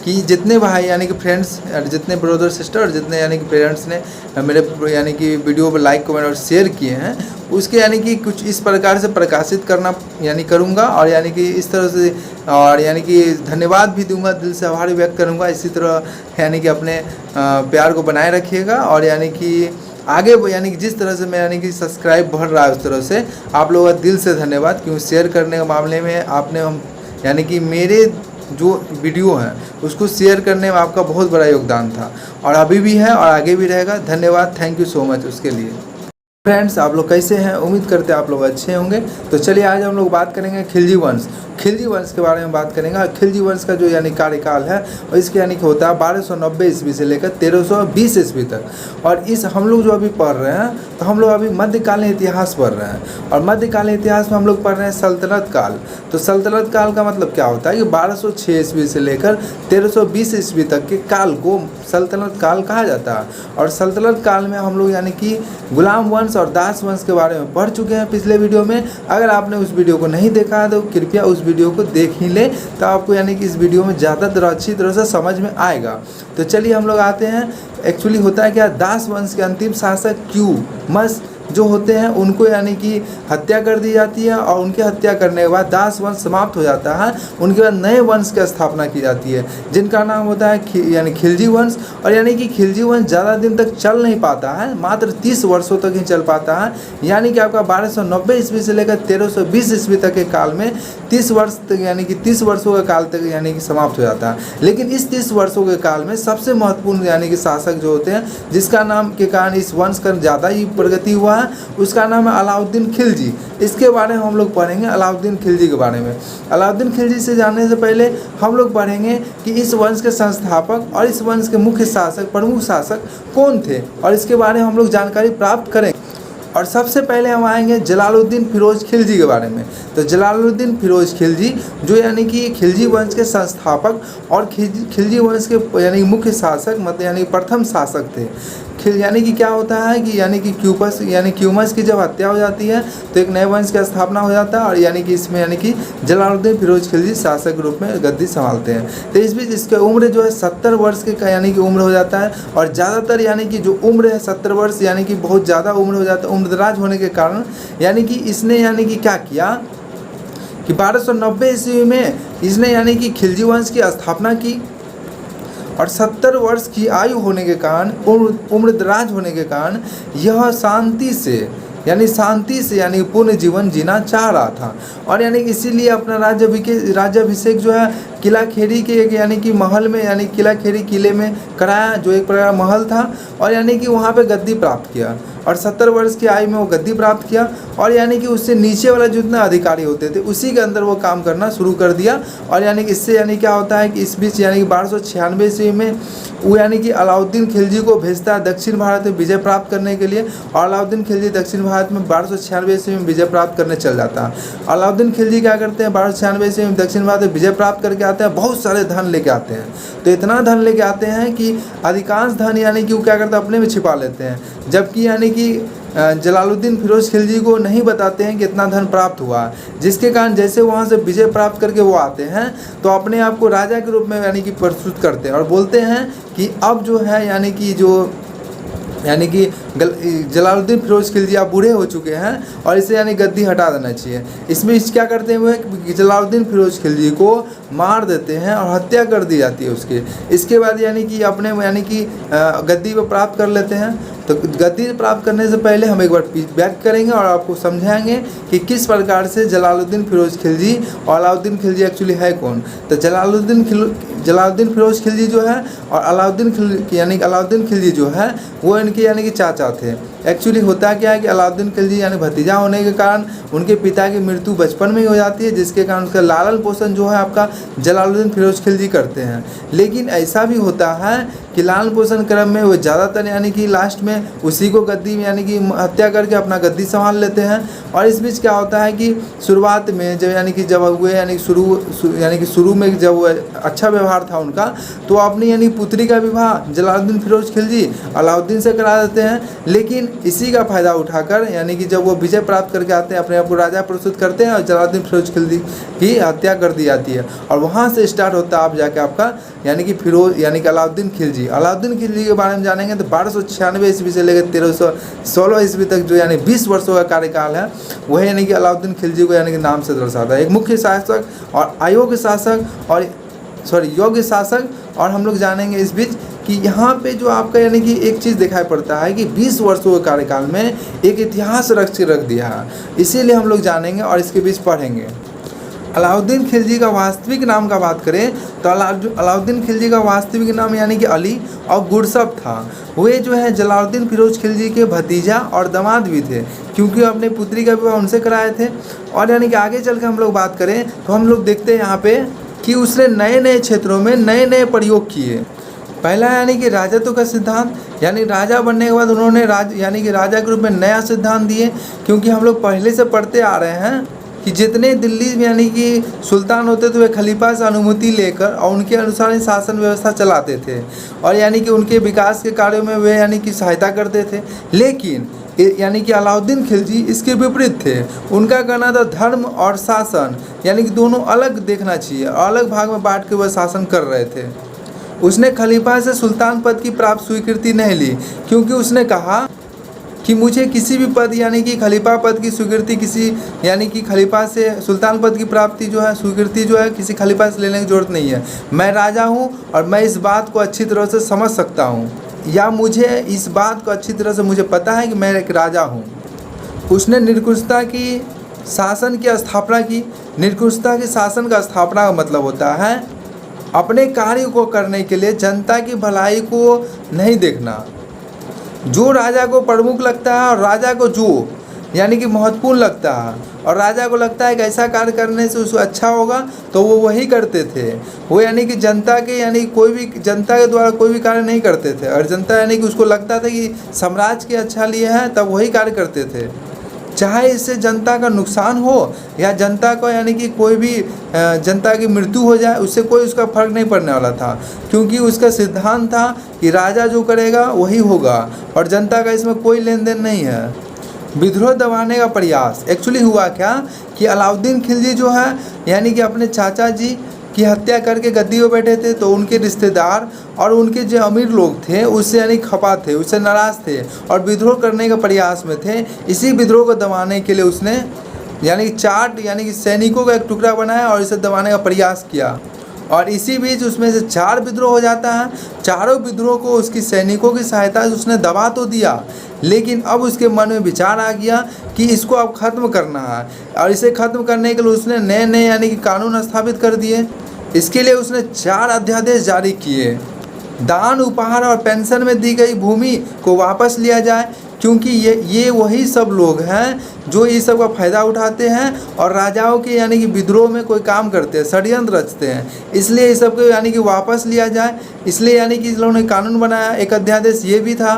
कि जितने भाई यानी कि फ्रेंड्स और जितने ब्रदर सिस्टर और जितने यानी कि पेरेंट्स ने मेरे यानी कि वीडियो पर लाइक कमेंट और शेयर किए हैं, उसके यानी कि कुछ इस प्रकार से प्रकाशित करना यानी करूँगा और यानी कि इस तरह से और यानी कि धन्यवाद भी दूंगा, दिल से आभार व्यक्त करूँगा। इसी तरह यानी कि अपने प्यार को बनाए रखिएगा और यानी कि आगे यानी कि जिस तरह से मैं यानी कि सब्सक्राइब बढ़ रहा है उस तरह से आप लोगों का दिल से धन्यवाद, क्योंकि शेयर करने के मामले में आपने यानी कि मेरे जो वीडियो हैं उसको शेयर करने में आपका बहुत बड़ा योगदान था और अभी भी है और आगे भी रहेगा। धन्यवाद, थैंक यू सो मच उसके लिए। फ्रेंड्स, आप लोग कैसे हैं? उम्मीद करते हैं आप लोग अच्छे होंगे। तो चलिए आज हम लोग बात करेंगे खिलजी वंश के बारे में बात करेंगे। खिलजी वंश का जो यानी कार्यकाल है और इसके यानी कि होता है 1290 ईस्वी से लेकर 1320 ईस्वी तक। और इस हम लोग जो अभी पढ़ रहे हैं तो हम लोग अभी मध्यकालीन इतिहास पढ़ रहे हैं और मध्यकालीन इतिहास में हम लोग पढ़ रहे हैं सल्तनत काल। तो सल्तनत काल का मतलब क्या होता है कि 1206 ईस्वी से लेकर 1320 ईस्वी तक के काल को सल्तनत काल कहा जाता है। और सल्तनत काल में हम लोग यानी कि गुलाम वंश और दास वंश के बारे में पढ़ चुके हैं पिछले वीडियो में। अगर आपने उस वीडियो को नहीं देखा है तो कृपया उस वीडियो को देख ही ले, तो आपको यानी कि इस वीडियो में ज़्यादातर अच्छी तरह से समझ में आएगा। तो चलिए हम लोग आते हैं। एक्चुअली होता है क्या, दास वंश के अंतिम शासक क्यूमस जो होते हैं उनको यानी कि हत्या कर दी जाती है और उनकी हत्या करने के बाद दास वंश समाप्त हो जाता है। उनके बाद नए वंश की स्थापना की जाती है जिनका नाम होता है यानी खिलजी वंश। और यानी कि खिलजी वंश ज़्यादा दिन तक चल नहीं पाता है, मात्र 30 वर्षों तक ही चल पाता है। यानी कि आपका 1290 ईस्वी से लेकर 1320 ईस्वी तक के काल में 30 वर्ष तक यानी कि 30 वर्षों का काल तक यानी कि समाप्त हो जाता है। लेकिन इस 30 वर्षों के काल में सबसे महत्वपूर्ण यानी कि शासक जो होते हैं जिसका नाम के कारण इस वंश का ज़्यादा ही प्रगति हुआ, उसका नाम है अलाउद्दीन खिलजी। इसके बारे में हम लोग पढ़ेंगे, अलाउद्दीन खिलजी के बारे में। अलाउद्दीन खिलजी से जानने से पहले हम लोग पढ़ेंगे कि इस वंश के संस्थापक और इस वंश के मुख्य शासक, प्रमुख शासक कौन थे और इसके बारे में हम लोग जानकारी प्राप्त करेंगे। और सबसे पहले हम आएंगे जलालुद्दीन फिरोज खिलजी के बारे में। तो जलालुद्दीन फिरोज खिलजी जो यानी कि खिलजी वंश के संस्थापक और खिलजी वंश के यानी मुख्य शासक मतलब यानी प्रथम शासक थे। यानी कि क्या होता है कि यानी कि क्यूमस की जब हत्या हो जाती है तो एक नए वंश की स्थापना हो जाता है और यानी कि इसमें यानी कि जलालुद्दीन फिरोज खिलजी शासक के रूप में गद्दी संभालते हैं। तो इस बीच इसकी उम्र जो है 70 वर्ष के यानी कि उम्र हो जाता है। और ज़्यादातर यानी कि जो उम्र है 70 वर्ष यानी कि बहुत ज़्यादा उम्र हो जाता है। उम्रदराज होने के कारण यानी कि इसने यानी कि क्या किया कि 1290 ईस्वी में इसने यानी कि खिलजी वंश की स्थापना की और 70 वर्ष की आयु होने के कारण, उम्रदराज होने के कारण यह शांति से यानी पूर्ण जीवन जीना चाह रहा था। और यानी इसीलिए अपना राज्याभिषेक जो है किला खेरी के एक यानी कि महल में यानी किला खेरी किले में कराया, जो एक प्रकार महल था। और यानी कि वहाँ पे गद्दी प्राप्त किया और 70 वर्ष की आयु में वो गद्दी प्राप्त किया। और यानी कि उससे नीचे वाला जितने अधिकारी होते थे उसी के अंदर वो काम करना शुरू कर दिया। और यानी कि इससे यानी क्या होता है कि इस बीच यानी कि 1296 ईस्वी में वो यानी कि अलाउद्दीन खिलजी को भेजता है दक्षिण भारत में विजय प्राप्त करने के लिए। और अलाउद्दीन खिलजी दक्षिण भारत में 1296 ईस्वी में विजय प्राप्त करने चल जाता है। अलाउद्दीन खिलजी क्या करते हैं, 1296 ईस्वी में दक्षिण भारत में विजय प्राप्त करके आते हैं, बहुत सारे धन लेके आते हैं। तो इतना धन लेके आते हैं कि अधिकांश धन यानी कि वो क्या करते हैं अपने में छिपा लेते हैं, जबकि यानी कि जलालुद्दीन फिरोज खिलजी को नहीं बताते हैं कि इतना धन प्राप्त हुआ। जिसके कारण जैसे वहाँ से विजय प्राप्त करके वो आते हैं तो अपने आप को राजा के रूप में यानी कि प्रस्तुत करते हैं और बोलते हैं कि अब जो है यानी कि जलालुद्दीन फिरोज खिलजी आप बूढ़े हो चुके हैं और इसे यानी गद्दी हटा देना चाहिए। इसमें क्या करते हैं वो जलालुद्दीन फिरोज खिलजी को मार देते हैं और हत्या कर दी जाती है उसके। इसके बाद यानी कि अपने यानी कि गद्दी को प्राप्त कर लेते हैं। तो गद्दी प्राप्त करने से पहले हम एक बार बैक करेंगे और आपको समझाएंगे कि किस प्रकार से जलालुद्दीन फिरोज खिलजी और अलाउद्दीन खिलजी एक्चुअली है कौन। तो जलालुद्दीन फिरोज खिलजी जो है और अलाउद्दीन खिलजी जो है वो इनके यानी कि चाचा थे। एक्चुअली होता क्या है कि अलाउद्दीन खिलजी यानी भतीजा होने के कारण उनके पिता की मृत्यु बचपन में ही हो जाती है, जिसके कारण उसका लालन पोषण जो है आपका जलालुद्दीन फिरोज खिलजी करते हैं। लेकिन ऐसा भी होता है कि लालन पोषण क्रम में वो ज़्यादातर यानी कि लास्ट में उसी को गद्दी में यानी कि हत्या करके अपना गद्दी संभाल लेते हैं। और इस बीच क्या होता है कि शुरुआत में जब हुए यानी शुरू में जब अच्छा व्यवहार था उनका तो अपनी यानी पुत्री का विवाह जलालुद्दीन फिरोज खिलजी अलाउद्दीन से करा देते हैं। लेकिन इसी का फ़ायदा उठाकर यानी कि जब वो विजय प्राप्त करके आते हैं, अपने आप को राजा प्रस्तुत करते हैं और जलालुद्दीन फिरोज खिलजी की हत्या कर दी जाती है। और वहाँ से स्टार्ट होता है आप जाके आपका यानी कि फिरोज यानी कि अलाउद्दीन खिलजी। अलाउद्दीन खिलजी के बारे में जानेंगे तो 1296 ईस्वी से लेकर 1316 ईस्वी तक जो यानी 20 वर्षों का कार्यकाल है, वह यानी कि अलाउद्दीन खिलजी को यानी कि नाम से दर्शाता है। एक मुख्य शासक और अयोग्य शासक और योग्य शासक। और हम लोग जानेंगे इस बीच कि यहाँ पे जो आपका यानी कि एक चीज़ दिखाई पड़ता है कि 20 वर्षों के कार्यकाल में एक इतिहास रख दिया है, इसीलिए हम लोग जानेंगे और इसके बीच पढ़ेंगे। अलाउद्दीन खिलजी का वास्तविक नाम का बात करें तो अलाउद्दीन खिलजी का वास्तविक नाम यानी कि अली और गुरसब था। वे जो है जलालुद्दीन फिरोज खिलजी के भतीजा और दामाद भी थे, क्योंकि अपने पुत्री का विवाह उनसे कराए थे। और यानी कि आगे चल के हम लोग बात करें तो हम लोग देखते हैं यहाँ पे कि उसने नए नए क्षेत्रों में नए नए प्रयोग किए। पहला यानी कि राजत्व का सिद्धांत, यानी राजा बनने के बाद उन्होंने यानी कि राजा के रूप में नया सिद्धांत दिए, क्योंकि हम लोग पहले से पढ़ते आ रहे हैं कि जितने दिल्ली में यानी कि सुल्तान होते थे वे खलीफा से अनुमति लेकर और उनके अनुसार ही शासन व्यवस्था चलाते थे और यानी कि उनके विकास के कार्यों में वे यानी कि सहायता करते थे। लेकिन यानी कि अलाउद्दीन खिलजी इसके विपरीत थे। उनका कहना था धर्म और शासन यानी कि दोनों अलग देखना चाहिए, अलग भाग में बांट के वह शासन कर रहे थे। उसने खलीफा से सुल्तान पद की प्राप्त स्वीकृति नहीं ली, क्योंकि उसने कहा कि मुझे किसी भी पद यानी कि खलीफा पद की स्वीकृति किसी यानी कि खलीफा से सुल्तान पद की प्राप्ति जो है स्वीकृति जो है किसी खलीफा से लेने की ज़रूरत नहीं है। मैं राजा हूँ और मैं इस बात को अच्छी तरह से समझ सकता हूँ, या मुझे इस बात को अच्छी तरह से मुझे पता है कि मैं एक राजा हूँ। उसने निरंकुशता की शासन की स्थापना की। निरंकुशता के शासन का स्थापना का मतलब होता है अपने कार्य को करने के लिए जनता की भलाई को नहीं देखना। जो राजा को प्रमुख लगता है और राजा को जो यानी कि महत्वपूर्ण लगता है और राजा को लगता है कि ऐसा कार्य करने से उसको अच्छा होगा तो वो वही करते थे। वो यानी कि जनता के यानी कोई भी जनता के द्वारा कोई भी कार्य नहीं करते थे, और जनता यानी कि उसको लगता था कि साम्राज्य के अच्छा लिए है तब वही कार्य करते थे, चाहे इससे जनता का नुकसान हो या जनता को यानी कि कोई भी जनता की मृत्यु हो जाए, उससे कोई उसका फर्क नहीं पड़ने वाला था, क्योंकि उसका सिद्धांत था कि राजा जो करेगा वही होगा और जनता का इसमें कोई लेन देन नहीं है। विद्रोह दबाने का प्रयास। एक्चुअली हुआ क्या कि अलाउद्दीन खिलजी जो है यानी कि अपने चाचा जी की हत्या करके गद्दी पर बैठे थे, तो उनके रिश्तेदार और उनके जो अमीर लोग थे उससे यानी खफा थे, उससे नाराज़ थे और विद्रोह करने के प्रयास में थे। इसी विद्रोह को दबाने के लिए उसने यानी यानी कि सैनिकों का एक टुकड़ा बनाया और इसे दबाने का प्रयास किया। और इसी बीच उसमें से 4 विद्रोह हो जाता है। चारों विद्रोह को उसकी सैनिकों की सहायता से उसने दबा तो दिया, लेकिन अब उसके मन में विचार आ गया कि इसको अब ख़त्म करना है, और इसे ख़त्म करने के लिए उसने नए नए यानी कि कानून स्थापित कर दिए। इसके लिए उसने 4 अध्यादेश जारी किए। दान, उपहार और पेंशन में दी गई भूमि को वापस लिया जाए, क्योंकि ये वही सब लोग हैं जो इस सब का फ़ायदा उठाते हैं और राजाओं के यानी कि विद्रोह में कोई काम करते हैं, षड्यंत्र रचते हैं, इसलिए इस सब को यानी कि वापस लिया जाए। इसलिए यानी कि इस लोगों ने कानून बनाया। एक अध्यादेश ये भी था।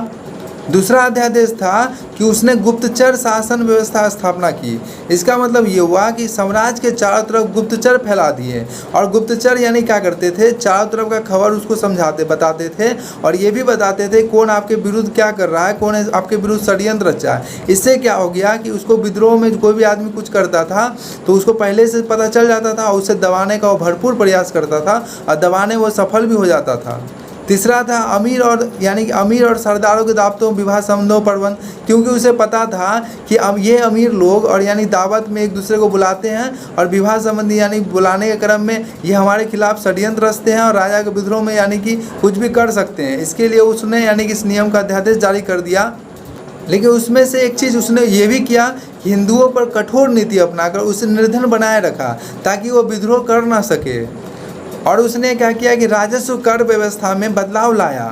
दूसरा अध्यादेश था कि उसने गुप्तचर शासन व्यवस्था स्थापना की। इसका मतलब ये हुआ कि साम्राज्य के चारों तरफ गुप्तचर फैला दिए, और गुप्तचर यानी क्या करते थे, चारों तरफ का खबर उसको बताते थे और ये भी बताते थे कौन आपके विरुद्ध क्या कर रहा है, कौन आपके विरुद्ध षड्यंत्र रचा है। इससे क्या हो गया कि उसको विद्रोह में कोई भी आदमी कुछ करता था तो उसको पहले से पता चल जाता था, उसे दबाने का वो भरपूर प्रयास करता था और दबाने वो सफल भी हो जाता था। तीसरा था अमीर और सरदारों के दावतों, विवाह संबंधों, प्रबंध, क्योंकि उसे पता था कि अब ये अमीर लोग और यानी दावत में एक दूसरे को बुलाते हैं और विवाह संबंधी यानी बुलाने के क्रम में ये हमारे खिलाफ षड्यंत्र रचते हैं और राजा के विद्रोह में यानी कि कुछ भी कर सकते हैं। इसके लिए उसने यानी कि इस नियम का अध्यादेश जारी कर दिया। लेकिन उसमें से एक चीज़ उसने ये भी किया कि हिंदुओं पर कठोर नीति अपनाकर उसे निर्धन बनाए रखा ताकि वो विद्रोह कर ना सके। और उसने क्या किया कि राजस्व कर व्यवस्था में बदलाव लाया।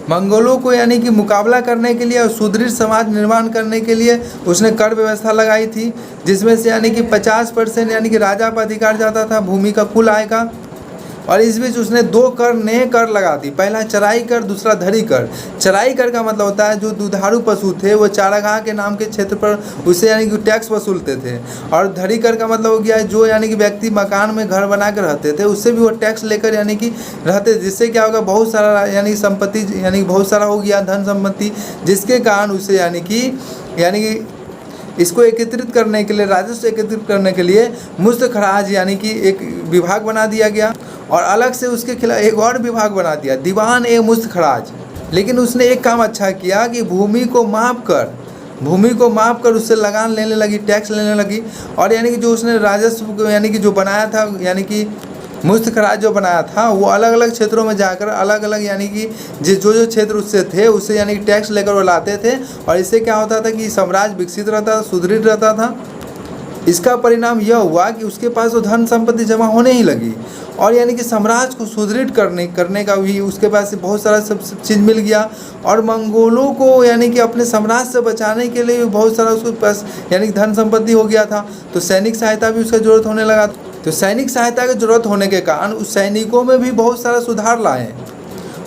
मंगोलों को यानी कि मुकाबला करने के लिए और सुदृढ़ समाज निर्माण करने के लिए उसने कर व्यवस्था लगाई थी, जिसमें से यानी कि 50% यानी कि राजा पर अधिकार जाता था भूमि का कुल आय का। और इस बीच उसने 2 कर नए कर लगा दी। पहला चराई कर, दूसरा धरी कर। चराई कर का मतलब होता है जो दुधारू पशु थे वो चारागाह के नाम के क्षेत्र पर उससे यानी कि टैक्स वसूलते थे। और धरी कर का मतलब हो गया जो यानी कि व्यक्ति मकान में घर बना कर रहते थे उससे भी वो टैक्स लेकर यानी कि रहते, जिससे क्या होगा बहुत सारा यानी संपत्ति यानी बहुत सारा हो गया धन संपत्ति, जिसके कारण उसे यानी कि इसको एकत्रित करने के लिए, राजस्व एकत्रित करने के लिए मुफ्त खराज यानी कि एक विभाग बना दिया गया और अलग से उसके खिलाफ एक और विभाग बना दिया, दीवान ए मुफ्त खराज। लेकिन उसने एक काम अच्छा किया कि भूमि को माप कर उससे लगान लेने लगी, टैक्स लेने लगी। और यानी कि जो उसने राजस्व यानी कि जो बनाया था यानी कि मुफ्त खराज जो बनाया था वो अलग अलग क्षेत्रों में जाकर अलग अलग यानी कि जो क्षेत्र उससे थे उससे यानी कि टैक्स लेकर वो लाते थे। और इससे क्या होता था कि साम्राज्य विकसित रहता था, सुदृढ़ रहता था। इसका परिणाम यह हुआ कि उसके पास वो धन संपत्ति जमा होने ही लगी और यानी कि साम्राज्य को सुदृढ़ करने का भी उसके पास बहुत सारा सब चीज़ मिल गया। और मंगोलों को यानी कि अपने साम्राज्य से बचाने के लिए भी बहुत सारा उसके पास यानी कि धन संपत्ति हो गया था। तो सैनिक सहायता भी उसका जरूरत होने लगा। तो सैनिक सहायता की जरूरत होने के कारण उस सैनिकों में भी बहुत सारा सुधार लाए।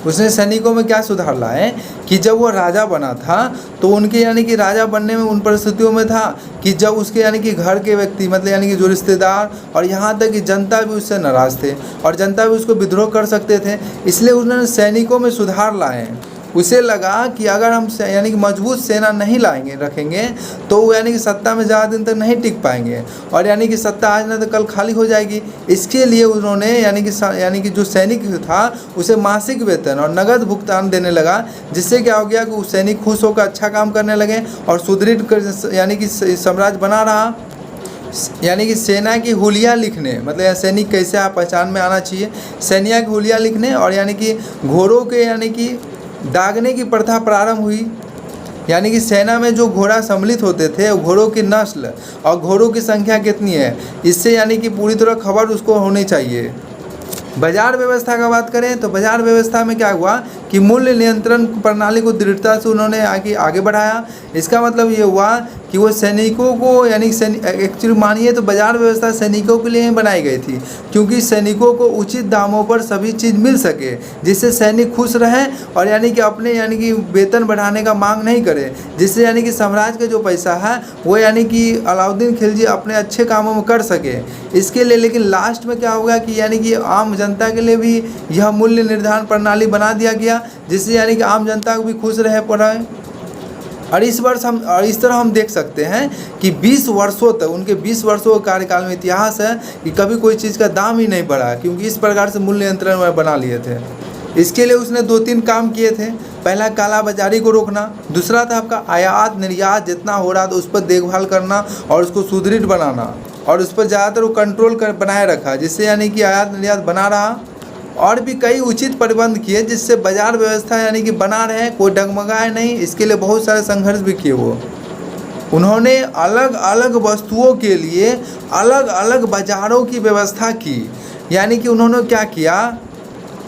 उसने सैनिकों में क्या सुधार लाए कि जब वो राजा बना था तो उनके यानी कि राजा बनने में उन परिस्थितियों में था कि जब उसके यानी कि घर के व्यक्ति मतलब यानी कि जो रिश्तेदार और यहाँ तक कि जनता भी उससे नाराज़ थे और जनता भी उसको विद्रोह कर सकते थे। इसलिए उन्होंने सैनिकों में सुधार लाए। उसे लगा कि अगर हम यानी कि मजबूत सेना नहीं रखेंगे तो वो यानी कि सत्ता में ज़्यादा दिन तक नहीं टिक पाएंगे और यानी कि सत्ता आज न तो कल खाली हो जाएगी। इसके लिए उन्होंने यानी कि जो सैनिक था उसे मासिक वेतन और नगद भुगतान देने लगा, जिससे क्या हो गया कि वो सैनिक खुश होकर अच्छा काम करने लगे और सुदृढ़ यानी कि साम्राज्य बना रहा। यानी कि सेना की हुलिया लिखने मतलब सैनिक कैसे आप पहचान में आना चाहिए, सेना की हुलिया लिखने और यानी कि घोड़ों के यानी कि दागने की प्रथा प्रारंभ हुई। यानी कि सेना में जो घोड़ा सम्मिलित होते थे घोड़ों की नस्ल और घोड़ों की संख्या कितनी है इससे यानी कि पूरी तरह खबर उसको होनी चाहिए। बाजार व्यवस्था का बात करें तो बाजार व्यवस्था में क्या हुआ कि मूल्य नियंत्रण प्रणाली को दृढ़ता से उन्होंने आगे बढ़ाया। इसका मतलब ये हुआ कि वो सैनिकों को यानी एक्चुअली मानिए तो बाजार व्यवस्था सैनिकों के लिए ही बनाई गई थी, क्योंकि सैनिकों को उचित दामों पर सभी चीज़ मिल सके, जिससे सैनिक खुश रहें और यानी कि अपने यानी कि वेतन बढ़ाने का मांग नहीं करे, जिससे यानी कि साम्राज्य का जो पैसा है वो यानी कि अलाउद्दीन खिलजी अपने अच्छे कामों में कर सके। इसके लिए लेकिन लास्ट में क्या होगा कि यानी कि आम जनता के लिए भी यह मूल्य निर्धारण प्रणाली बना दिया गया, जिससे यानी कि आम जनता को भी खुश रह पाए। और इस तरह हम देख सकते हैं कि 20 वर्षों तक उनके 20 वर्षों के कार्यकाल में इतिहास है कि कभी कोई चीज़ का दाम ही नहीं बढ़ा, क्योंकि इस प्रकार से मूल्य नियंत्रण बना लिए थे। इसके लिए उसने 2-3 काम किए थे। पहला काला बाजारी को रोकना, दूसरा था आपका आयात निर्यात जितना हो रहा था उस पर देखभाल करना और उसको सुदृढ़ बनाना और उस पर ज़्यादातर वो कंट्रोल बनाए रखा, जिससे यानी कि आयात निर्यात बना रहा। और भी कई उचित प्रबंध किए जिससे बाजार व्यवस्था यानी कि बना रहे, कोई डगमगाए नहीं। इसके लिए बहुत सारे संघर्ष भी किए। उन्होंने अलग अलग वस्तुओं के लिए अलग अलग बाज़ारों की व्यवस्था की। यानी कि उन्होंने क्या किया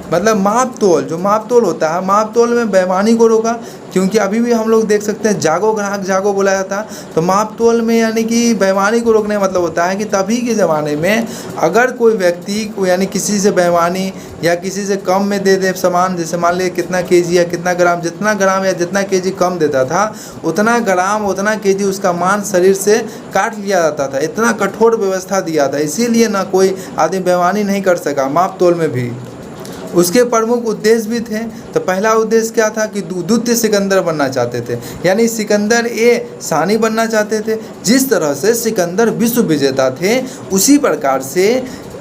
मतलब माप तोल होता है, माप तोल में बेईमानी को रोका, क्योंकि अभी भी हम लोग देख सकते हैं जागो ग्राहक जागो बोला जाता है। तो माप तोल में यानी कि बेईमानी को रोकने का मतलब होता है कि तभी के ज़माने में अगर कोई व्यक्ति को यानी किसी से बेईमानी या किसी से कम में दे दे सामान, जैसे मान लीजिए कितना केजी या कितना ग्राम, जितना ग्राम या जितना केजी कम देता था उतना ग्राम उतना केजी उसका मांस शरीर से काट लिया जाता था। इतना कठोर व्यवस्था दिया था, इसीलिए ना कोई आदमी बेईमानी नहीं कर सका माप तोल में भी। उसके प्रमुख उद्देश्य भी थे। तो पहला उद्देश्य क्या था कि द्वितीय सिकंदर बनना चाहते थे, यानी सिकंदर सानी बनना चाहते थे। जिस तरह से सिकंदर विश्व विजेता थे उसी प्रकार से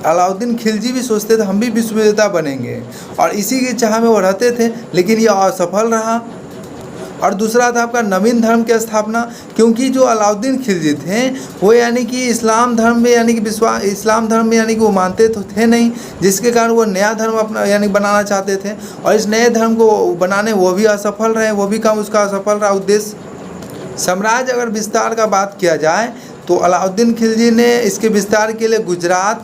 अलाउद्दीन खिलजी भी सोचते थे हम भी विश्व विजेता बनेंगे, और इसी की चाह में वो रहते थे, लेकिन यह असफल रहा। और दूसरा था आपका नवीन धर्म की स्थापना, क्योंकि जो अलाउद्दीन खिलजी थे वो यानी कि इस्लाम धर्म में यानी कि इस्लाम धर्म में यानी कि वो मानते तो थे नहीं, जिसके कारण वो नया धर्म अपना यानी बनाना चाहते थे। और इस नए धर्म को बनाने वो भी असफल रहे, वो भी काम उसका असफल रहा उद्देश्य। साम्राज्य अगर विस्तार का बात किया जाए तो अलाउद्दीन खिलजी ने इसके विस्तार के लिए गुजरात,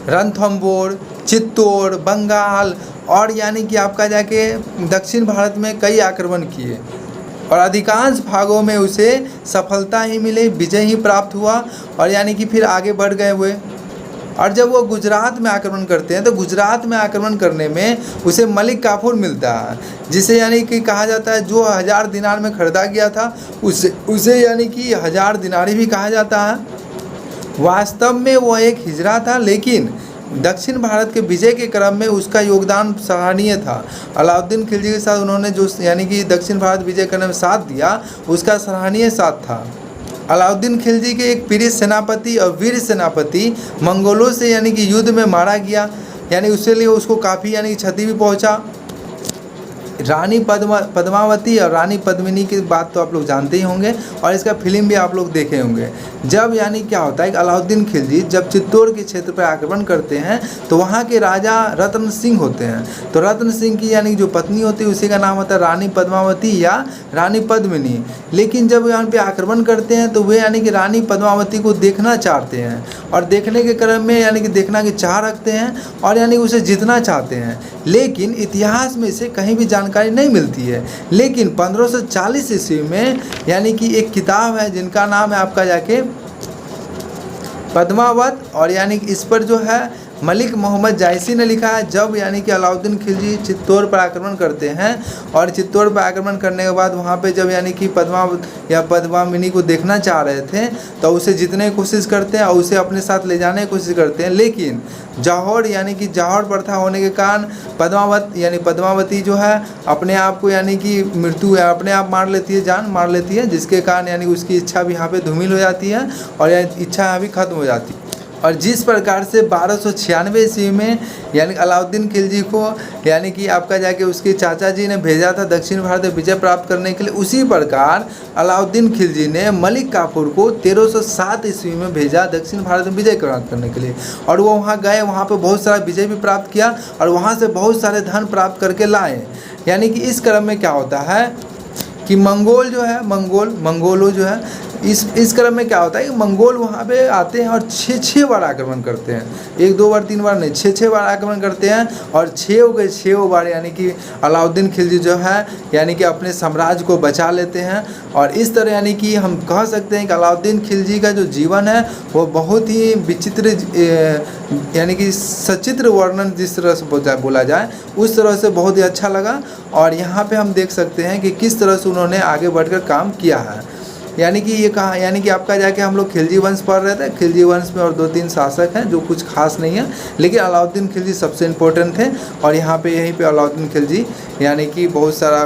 रणथंबोर, चित्तौड़, बंगाल और यानी कि आपका जाके दक्षिण भारत में कई आक्रमण किए और अधिकांश भागों में उसे सफलता ही मिली, विजय ही प्राप्त हुआ और यानी कि फिर आगे बढ़ गए हुए। और जब वो गुजरात में आक्रमण करते हैं तो गुजरात में आक्रमण करने में उसे मलिक काफूर मिलता है, जिसे यानी कि कहा जाता है जो 1000 दिनार में खरीदा गया था उसे यानी कि 1000 दिनारी भी कहा जाता है। वास्तव में वो एक हिजरा था, लेकिन दक्षिण भारत के विजय के क्रम में उसका योगदान सराहनीय था। अलाउद्दीन खिलजी के साथ उन्होंने जो यानी कि दक्षिण भारत विजय करने में साथ दिया, उसका सराहनीय साथ था। अलाउद्दीन खिलजी के एक प्रिय सेनापति और वीर सेनापति मंगोलों से यानी कि युद्ध में मारा गया, यानी उसके लिए उसको काफ़ी यानी कि क्षति भी पहुंचा। रानी पद्मावती और रानी पद्मिनी की बात तो आप लोग जानते ही होंगे और इसका फिल्म भी आप लोग देखे होंगे। जब यानी क्या होता है कि अलाउद्दीन खिलजी जब चित्तौड़ के क्षेत्र पर आक्रमण करते हैं तो वहाँ के राजा रत्न सिंह होते हैं। तो रत्न सिंह की यानी जो पत्नी होती है उसी का नाम होता है रानी पद्मावती या रानी पद्मिनी। लेकिन जब यहाँ पे आक्रमण करते हैं तो वे यानी कि रानी पद्मावती को देखना चाहते हैं और देखने के क्रम में यानी कि देखना की चाह रखते हैं और यानी उसे जीतना चाहते हैं, लेकिन इतिहास में इसे कहीं भी जानकारी नहीं मिलती है। लेकिन 1540 ईस्वी में यानी कि एक किताब है जिनका नाम है आपका जाके पद्मावत, और यानी कि इस पर जो है मलिक मोहम्मद जायसी ने लिखा है। जब यानी कि अलाउद्दीन खिलजी चित्तौड़ पर आक्रमण करते हैं और चित्तौड़ पर आक्रमण करने के बाद वहाँ पे जब यानी कि पद्मावत या पद्मामिनी को देखना चाह रहे थे तो उसे जीतने की कोशिश करते हैं और उसे अपने साथ ले जाने की कोशिश करते हैं, लेकिन जौहर यानी कि जौहर प्रथा होने के कारण पद्मावती जो है अपने आप को यानी कि मृत्यु अपने आप मार लेती है, जान मार लेती है, जिसके कारण यानी उसकी इच्छा भी यहाँ पे धूमिल हो जाती है और यह इच्छा यहाँ भी खत्म हो जाती है। और जिस प्रकार से 1296 ईस्वी में यानी अलाउद्दीन खिलजी को यानी कि आपका जाके उसके चाचा जी ने भेजा था दक्षिण भारत में विजय प्राप्त करने के लिए, उसी प्रकार अलाउद्दीन खिलजी ने मलिक काफूर को 1307 ईस्वी में भेजा दक्षिण भारत में विजय प्राप्त करने के लिए। और वो वहाँ गए, वहाँ पे बहुत सारा विजय भी प्राप्त किया और वहाँ से बहुत सारे धन प्राप्त करके लाए। यानी कि इस क्रम में क्या होता है कि मंगोल जो है मंगोलों जो है इस क्रम में क्या होता है कि मंगोल वहाँ पे आते हैं और 6 बार आक्रमण करते हैं, 1 2 बार 3 बार नहीं, 6 बार आक्रमण करते हैं और 6 बार यानी कि अलाउद्दीन खिलजी जो है यानी कि अपने साम्राज्य को बचा लेते हैं। और इस तरह यानी कि हम कह सकते हैं कि अलाउद्दीन खिलजी का जो जीवन है वो बहुत ही विचित्र यानी कि सचित्र वर्णन जिस तरह से बोला जाए उस तरह से बहुत ही अच्छा लगा। और यहाँ पे हम देख सकते हैं कि किस तरह से उन्होंने आगे बढ़कर काम किया है। यानी कि ये कहा यानी कि आपका जाके हम लोग खिलजी वंश पढ़ रहे थे, खिलजी वंश में और 2-3 शासक हैं जो कुछ खास नहीं है, लेकिन अलाउद्दीन खिलजी सबसे इम्पोर्टेंट थे। और यहाँ पे यहीं पे अलाउद्दीन खिलजी यानी कि बहुत सारा